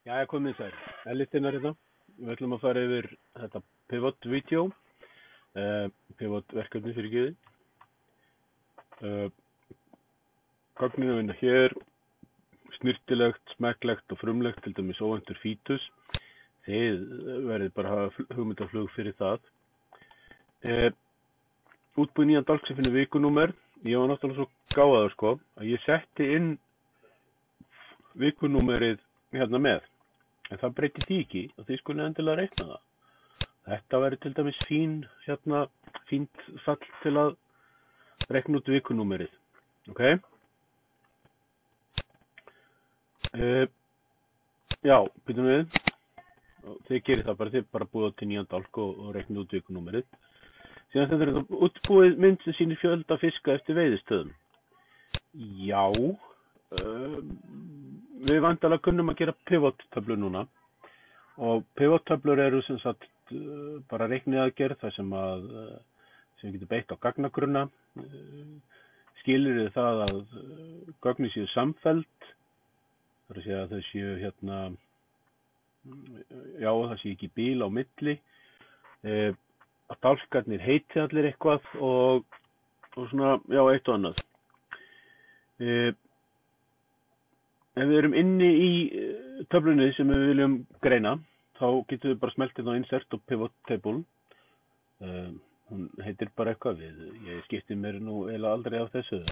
Jæja, komið sæl. Ellistin hérna. Við ætlum að fara yfir þetta pivot-vídeó, pivot-verkefni fyrir giði. Gögnin að vinna hér, snyrtilegt, smekklegt og frumlegt, til dæmis óvæntur fítus. Þið verðið bara að hafa hugmyndaflug fyrir það. Útbúið nýjan dálk sem finnur vikunúmer. Ég var náttúrulega svo gáðaður að ég setti inn vikunúmerið hérna með. En það breytir því ekki og þið skulle endilega reikna það. Þetta væri til dæmis fínt fall til að reikna út vikunúmerið. Ok? Já, byrjum við. Þið gerir það bara, þið bara búið til nýjan dálk og reikna út vikunúmerið. Síðan þetta er þetta útbúið mynd sem sýnir fjölda fiska eftir veiðistöðum. Já. Við vandalega kunnum að gera pivot-töflur núna og pivot-töflur eru sem sagt bara reikniaðgerð þar sem við getum beitt á gagnagrunna. Skilyrðið það að gögnin séu samfelld, það er að segja að þau séu það sé ekki bíl á milli, að dálkarnir heiti allir eitthvað og svona, já, eitt og annað. Ef við erum inni í töflunni sem við viljum greina, þá getum við bara smellt inn á insert og pivot table. Hún heitir bara eitthvað ég skipti mér nú eiginlega aldrei af þessu,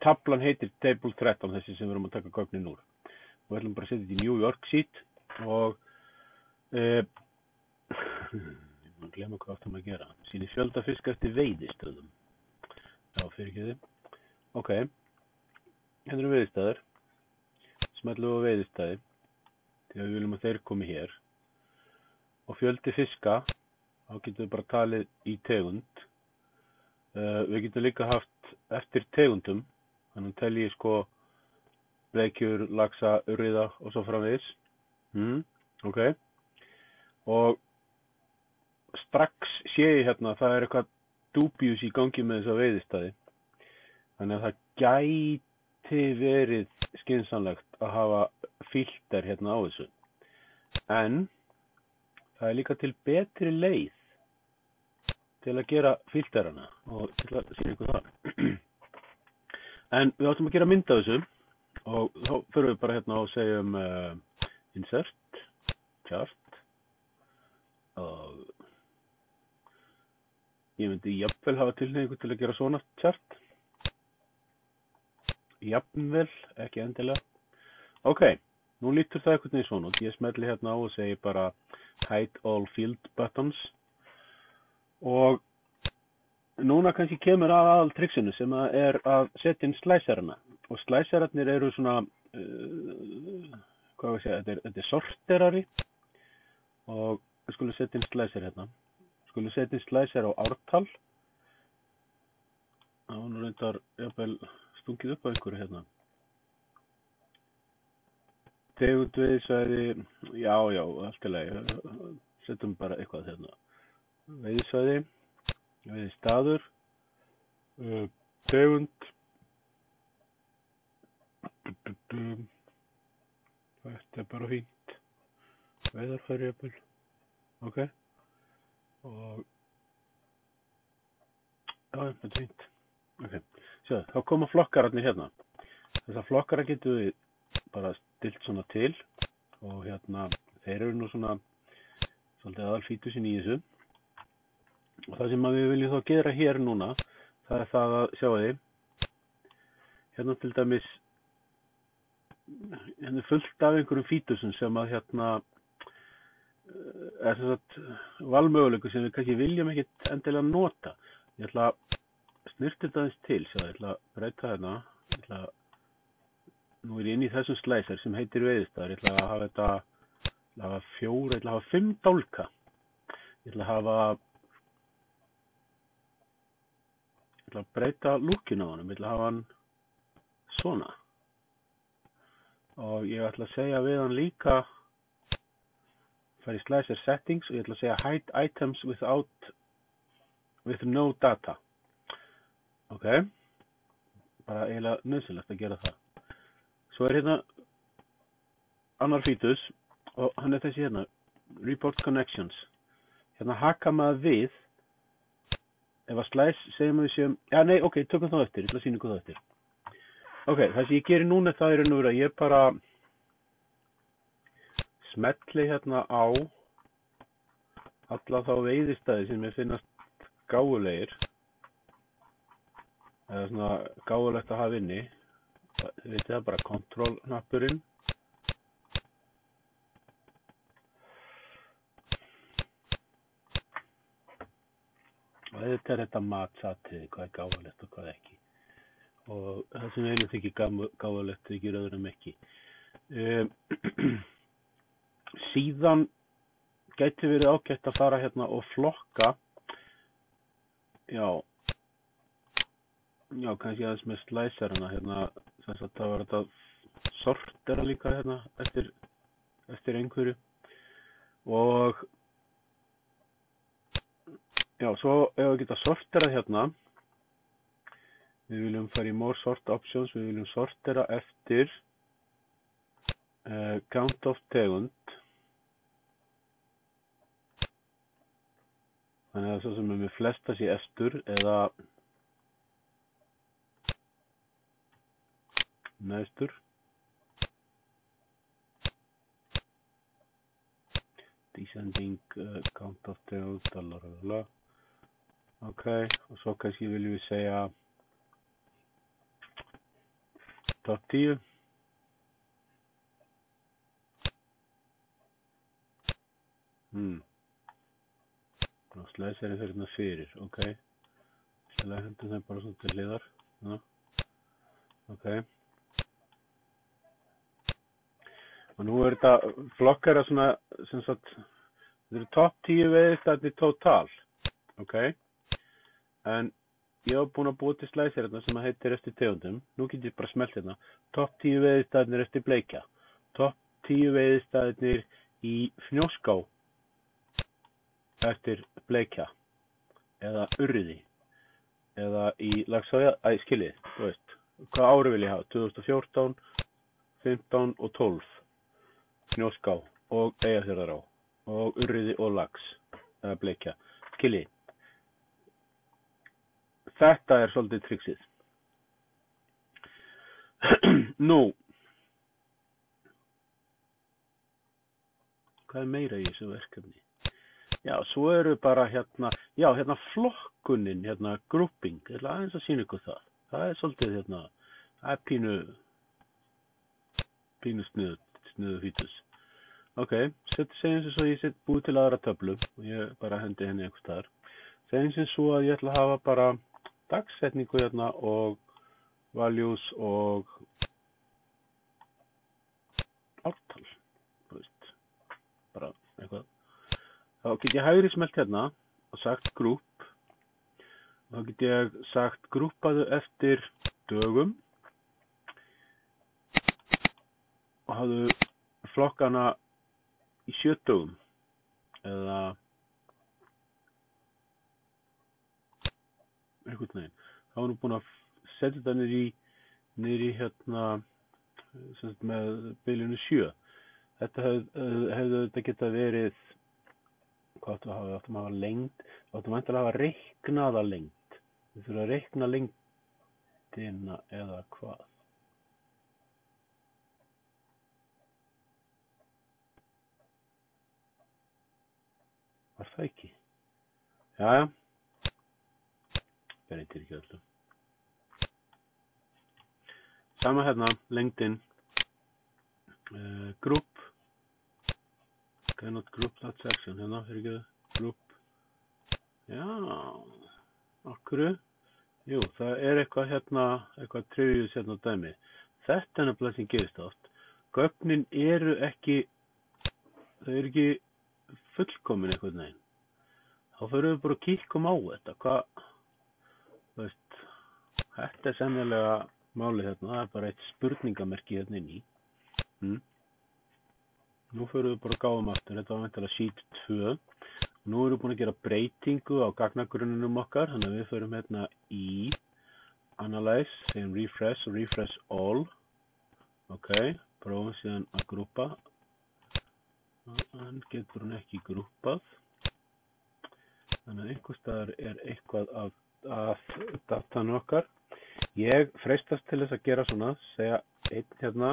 tablan heitir table 13, þessi sem við erum að taka gögnin úr. Og við ætlum bara að setja þetta í New York sheet og ég má glemma hvað áttum að gera. Sýnir fjölda fiska eftir veiðistöðum. Já, fyrirgeðu. Ok. Hérna eru veiðistæður. Smellum á veiðistæði. Þegar við viljum að þeir komi hér. Og fjöldi fiska, þá getum við bara talið í tegund. Við getum líka haft eftir tegundum. Þannig tel ég bleikjur, laxa, urriða og svo framvegis. Ok. Og strax sé ég hérna að það er eitthvað dúbjús í gangi með þessa veiðistæði. Þannig að það gæti verið skynsamlegt að hafa filter hérna á þessu. En það er líka til betri leið til að gera filterana og til að sýna ykkur það. En við áttum að gera mynd af þessu og þá förum við bara hérna og segjum insert, chart og ég myndi jafnvel hafa tilhneigingu til að gera svona chart. Jafnvel, ekki endilega. Ok, nú lítur það einhvern veginn svona út. Ég smelli hérna á og segi bara hide all field buttons. Og núna kannski kemur aðal triksinu sem er að setja inn slæserana. Og slæserarnir eru svona, þetta er sorterari. Og við skulum setja inn slæser hérna. Skulum setja inn slæser á ártal. Það var nú reyndar jafnvel stungið upp á einhverju hérna. Tegund veiðisvæði, já, allt í lagi. Setjum bara eitthvað hérna. Veiðisvæði, veiðistaður, tegund. Þetta er bara fínt. Veiðarfæri jafnvel. Ok. Og já, þetta er fínt. Ok, svo þá koma flokkararnir hérna. Þessar flokkara getum við bara stilt svona til og þeir eru nú svona svolítið aðalfítusinn í þessu. Og það sem við viljum þá gera hér núna, það er það að sjá þið. Hérna til dæmis hérna fullt af einhverjum fítusum sem að er þess að valmöguleikur sem við kannski viljum ekkert endilega nota. Ég ætla að snyrta þetta aðeins til, ég ætla að breyta hérna. Nú er ég inn í þessum slæser sem heitir veiðistæður. Ég ætla að hafa þetta, ég ætla að hafa 5 dálka. Ég ætla að breyta lúkinu á honum, ég ætla að hafa hann svona. Og ég ætla að segja við hann líka, fara í slicer settings og ég ætla að segja hide items with no data. Ok, bara eiginlega nauðsynlegt að gera það. svo hérna annar fítus og hann þessi hérna, report connections. Hérna haka maður við, ef að slice segjum við séum, ok, tökum þá eftir, ég ætla að sýna ykkur það eftir. Ok, það sem ég gerir núna það er að ég bara smelli hérna á alla þá veiðistæði sem ég finnast gáfulegir eða svona gáfulegt að hafa inni. Þið veitir það bara control-hnappurinn. Og þetta er þetta matsatriði, hvað er gáfulegt og hvað ekki. Og það sem einu þykir gáfulegt þykir öðrum ekki. Síðan gæti verið ágætt að fara hérna og flokka, já, kannski aðeins með slicerana hérna, þess að það var þetta sortera líka hérna eftir einhverju og já, svo ef við geta sorterað hérna, við viljum fara í more sort options, við viljum sortera eftir count of tegund. Þannig að það sem með flesta sé efstur eða neðstur. Descending count of tegund, lalala. Ok, og svo kannski viljum við segja top 10. Og slicerinn fyrir hérna fyrir, ok. Sérlega hendur það bara svona til hliðar. Ja. Ok. Og nú er þetta flokkara svona, sem sagt, þetta eru top 10 veiðistæðir total. Ok. En ég hef búin að búa til slicer hérna sem heitir eftir tegundum. Nú get ég bara smelt hérna. Top 10 veiðistæðir eftir bleikja. Top 10 veiðistæðir í Fnjóská eftir bleikja eða urriði eða í Laxá, skiljið, þú veist, hvað ári vil ég hafa? 2014, 15 og 12 Fnjóská og Eyjafjarðará og urriði og lax eða bleikja, skiljið. Þetta er svolítið triksið. Nú, hvað er meira í þessu verkefni? Já, svo eru bara hérna, já, hérna flokkunin, hérna grouping, ég ætla aðeins að sýna ykkur það. Það er svolítið hérna, það er pínu sniðu fítus. Ok, segjum sem svo ég set búið til aðra töflu og ég bara hendi henni einhvers staðar. Segjum sem svo að ég ætla að hafa bara dagsetningu hérna og values og ártal, þú veist, bara eitthvað. Þá get ég hægri smelt hérna og sagt group. Þá get ég sagt grúpaðu eftir dögum og hafðu flokkana í 7 dögum eða einhvern veginn. Þá er nú búin að setja þetta niður í hérna með bilinu 7. Þetta hefði þetta geta verið, hvað áttum að hafa lengd? Áttum að hafa reiknaða lengd. Við þurfum að reikna lengdina eða hvað? Var það ekki? Jæja. Breytir ekki öllu. Sama hérna, lengdin. Group. Cannot group that section, hérna, fyrir ekki group. Já, okkur. Jú, það er eitthvað hérna, eitthvað trivius hérna á dæmi. Þetta er nefnilega sem gerist oft. Gögnin eru ekki, þau eru ekki fullkomin einhvern veginn. Þá fyrir við bara að kíkjum á þetta. Hvað, þú veist, þetta er sennilega málið hérna. Það er bara eitt spurningamerki hérna inn í. Nú fyrir við bara að gáum aftur, þetta var væntanlega sheet 2. Nú erum við búin að gera breytingu á gagnagrunninum okkar, þannig að við förum hérna í Analyze, segjum refresh og refresh all. Ok, prófum síðan að grúpa. En getur hún ekki grúpað. Þannig að einhvers staðar eitthvað af datan okkar. Ég freistast til þess að gera svona, segja einn hérna,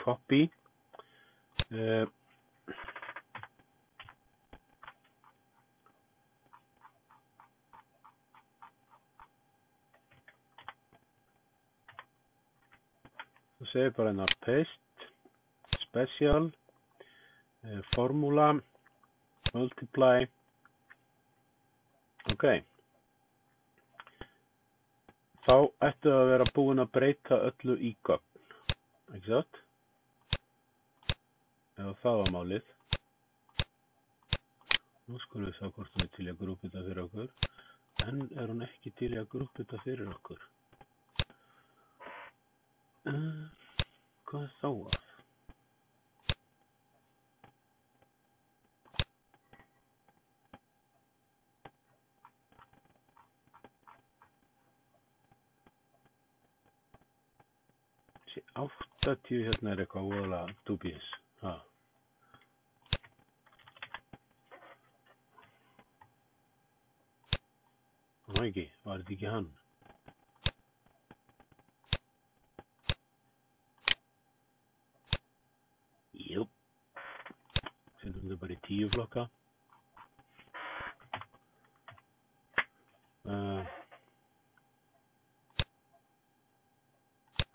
copy. Þú segir bara hérna paste, special, formula, multiply. Ok. Þá ættu að vera búin að breyta öllu í gögn. Ekki satt? Ef það var málið. Nú skulum við sjá hvort hún til að grúpa þetta fyrir okkur. En hún ekki til að grúpa þetta fyrir okkur? Hvað þá að? Þessi 80 hérna eitthvað voðalega dubious. Ha. Var þetta ekki hann? Jú. Setjum þetta bara í 10 flokka.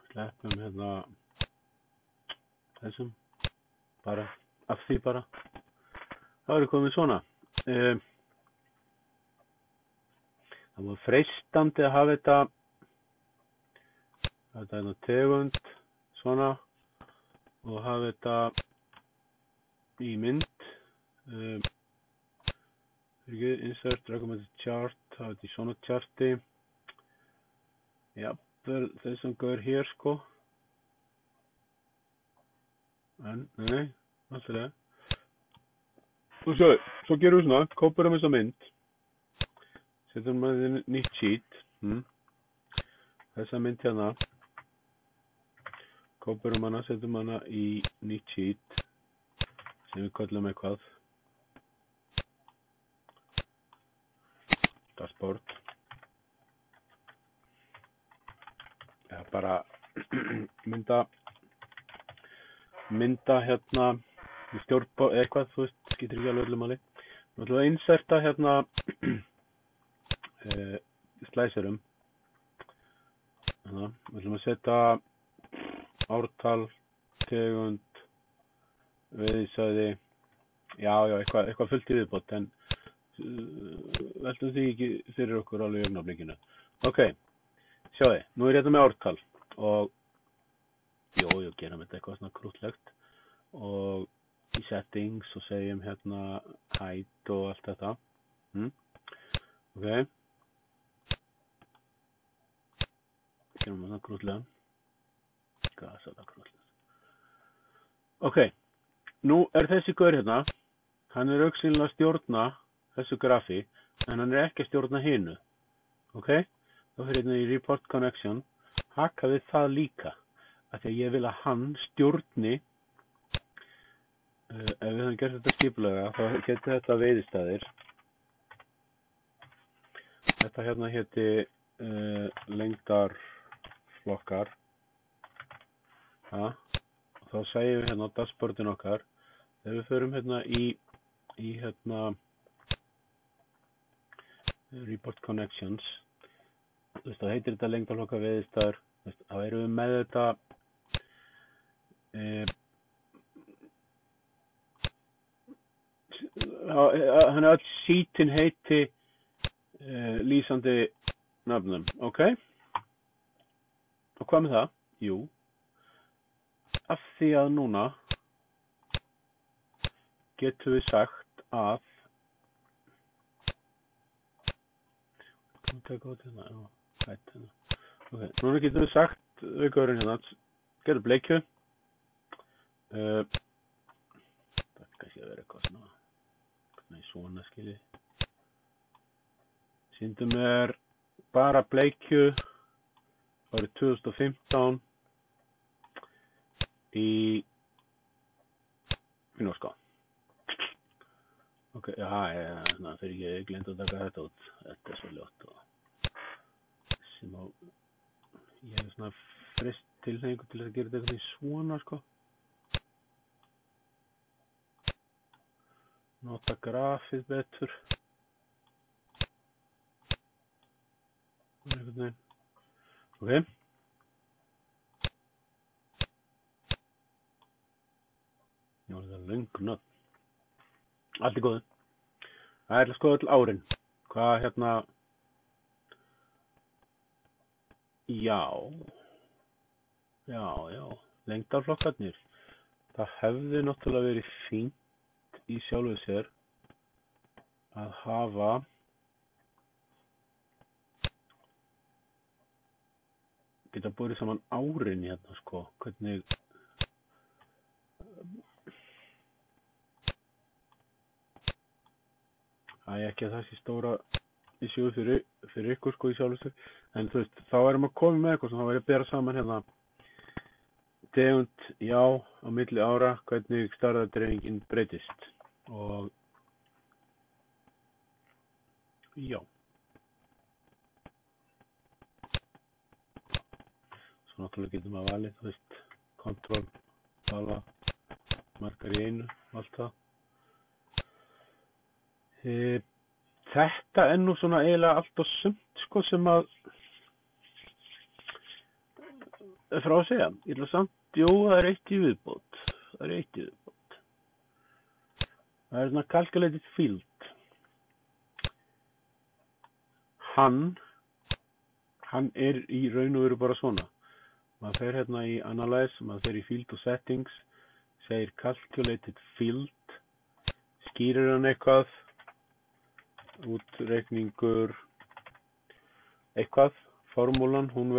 Sleppum hérna þessum. Bara, af því bara. Það komið svona. Það var freistandi að hafa þetta hérna tegund svona og hafa þetta í mynd. Insert, recommended chart, hafa þetta í svona charti. Jafnvel þessum gaur hér sko. En, nei, alltaf. Svo gerum við svona, kópurum þessa mynd. Setjum við nýtt sheet. Þessa mynd hérna. Kópurum hana, setjum hana í nýtt sheet. Sem við köllum eitthvað. Dashboard. Ja, bara mynda hérna í stjórnbá eitthvað, þú veist, skiptir ekki alveg öllu máli. Við ætlum að inserta hérna slæsurum. Við ætlum að setja ártal, tegund, veiðisvæði, já, eitthvað fullt í viðbót, en veltum því ekki fyrir okkur alveg í augnablikinu. Ok, sjáðu, nú hérna með ártal og jú, gerum þetta eitthvað svona krútlegt og í settings og segjum hérna height og allt þetta. Ok. Gerum við það krútlega. Hvað er það krútlega? Ok. Nú þessi gaur hérna, hann augsýnilega að stjórna þessu grafi, en hann ekki að stjórna hinu. Ok. Þá fyrir hérna í report connection, haka við það líka. Af því að ég vil að hann stjórni, ef við höfum gert þetta skipulega, þá getur þetta veiðistæðir. Þetta hérna héti lengdarflokkar. Þá segjum við hérna á dashboardin okkar, þegar við förum hérna í hérna report connections, þú veist, þá heitir þetta lengdarflokkar veiðistæður, þá erum við með þetta hann öll sítin heiti lýsandi nafnum, ok? Og hvað með það? Jú, af því að núna getum við sagt að núna getum við sagt við gaurinn hérna, gerum bleikju. Það kannski að vera eitthvað svona skiljið. Sýndum mér bara bleikju árið 2015. í norska. Ok, já, þegar ég gleymdi að taka þetta út. Þetta svo ljótt og sem á, ég svona frist tilhneigingu til að gera þetta svona, sko. Nota grafið betur. Einhvern veginn. Ok. Nú þetta löng nöfn. Allt í góðu. Það að skoða öll árin. Hvað Já. Lengdarflokkarnir. Það hefði náttúrulega verið fínt í sjálfu sér að hafa geta borið saman árin sko. Hvernig það ekki að það sé stóra í sjöu fyrir ykkur sko í sjálfu sér. En þú veist, þá erum að koma með eitthvað sem þá verið að bera saman tegund, já, á milli ára, hvernig stærðardreifingin breytist. Og já. Svo náttúrulega getum við að valið, þú veist, kontroll, vala, margar í einu, allt það. Þetta nú svona eiginlega allt og sumt, sko, sem að frá að segja. Ég ætla samt, jú, það er eitt í viðbót. Það er svona calculated field. Hann er í raun og veru bara svona. Maður fer í Analyze, maður fer í Field og Settings, segir Calculated Field, skýrir hann eitthvað, útreikningur, eitthvað, formúlan, hún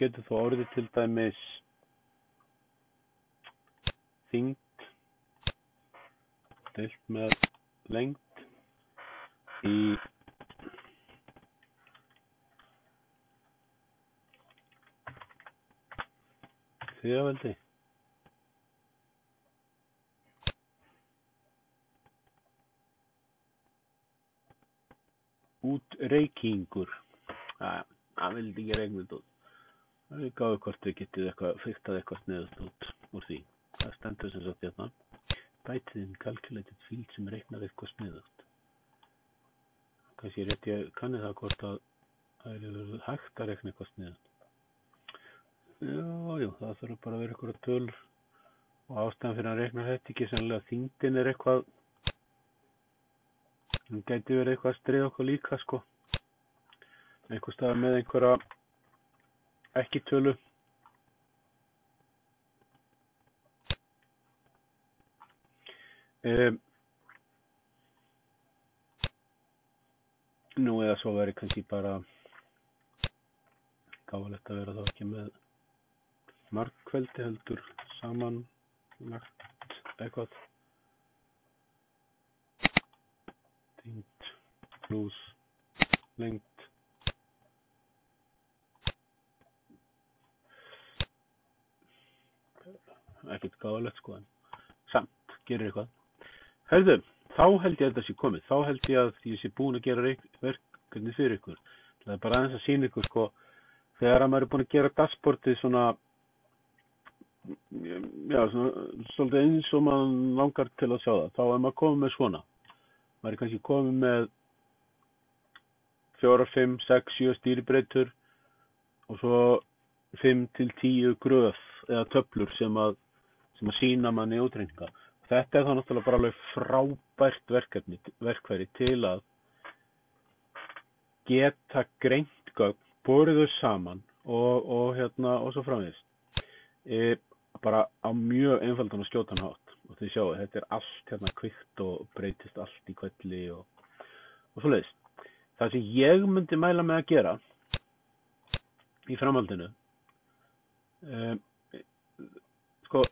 getur þá orðið til dæmis þyngd deilt með lengd í þriðaveldi. Útreikingur. Það vildi ekki reikna þetta út. Það gáði hvort þið getið fiktað eitthvað sniðugt út úr því. Það stendur sem sagt hérna. Bætið inn calculated field sem reiknar eitthvað sniðugt. Kannski rétt ég kanni það hvort að það er hægt að reikna eitthvað sniðugt. Jú, það þarf bara að vera eitthvað tölur og ástæðan fyrir að reikna þetta ekki sennilega þyngdin er eitthvað. Hún gæti verið eitthvað að stríða okkur líka, sko. Einhver staðar með einhverja ekki tölu. Nú eða svo verið kannski bara gáfulegt að vera þá ekki með margkveldi heldur samanlagt eitthvað. Þyngd plús lengd. Ekkert gáfulegt, sko, en samt gerir eitthvað. Heyrðu, þá held ég að þetta sé komið. Þá held ég að ég sé búin að gera verkefni fyrir ykkur. Það er bara aðeins að sýna ykkur, sko, þegar að maður er búin að gera dashboardið svona, já, svona svolítið eins og maður langar til að sjá það. Þá er maður komið með svona. Maður er kannski komið með 4, 5, 6, 7 stýribreytur og svo 5 til 10 gröf eða töflur sem að sýna manni útreikninga. Þetta er þá náttúrulega bara alveg frábært verkfæri til að geta greint gögn, borið þau saman og svo framvegis. Bara á mjög einfaldan og skjótan hátt. Og þið sjáu, þetta er allt kvikt og breytist allt í hvelli og svoleiðis. Það sem ég myndi mæla með að gera í framhaldinu, sko,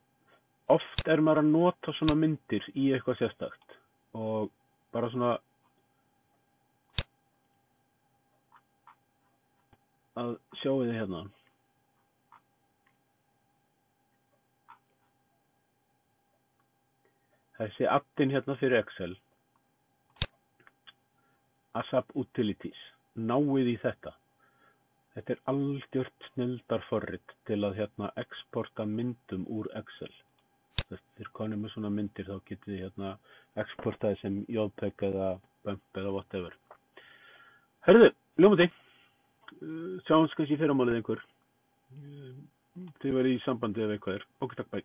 oft er maður að nota svona myndir í eitthvað sérstakt og bara svona að sjáu þið hérna. Þessi addinn hérna fyrir Excel, ASAP Utilities, náið í þetta. Þetta algjört snilldarforrit til að exporta myndum úr Excel. Þeir konum með svona myndir þá getið þið exportaði sem JPEG eða BUMP eða whatever. Herðu, ljómandi. Sjáumst kannski í fyrramálið einhver. Þið verið í sambandi ef eitthvað er. Ok, takk, bye.